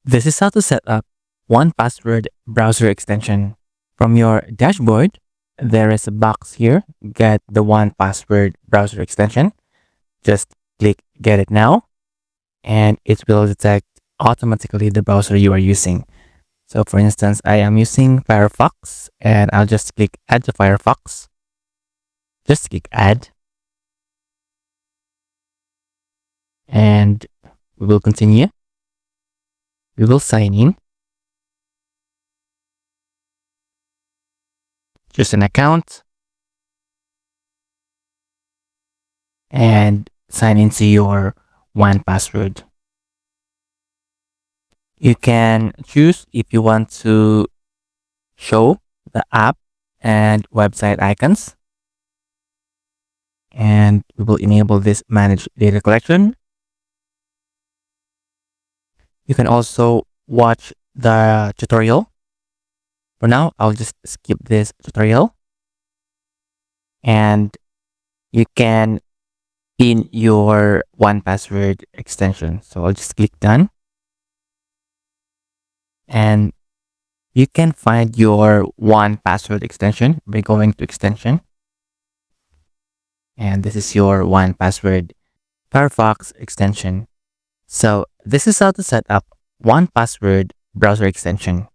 This is how to set up 1Password browser extension. From your dashboard, there is a box here, get the 1Password browser extension. Just click get it now, and it will detect automatically the browser you are using. So for instance, I am using Firefox, and I'll just click add to Firefox. Just click add, and we will continue. We will sign in. Choose an account and sign into your 1Password. You can choose if you want to show the app and website icons. And we will enable this manage data collection. You can also watch the tutorial. For now, I'll just skip this tutorial. And you can in your 1Password extension. So I'll just click done. And you can find your 1Password extension by going to extension. And this is your 1Password Firefox extension. So this is how to set up 1Password browser extension.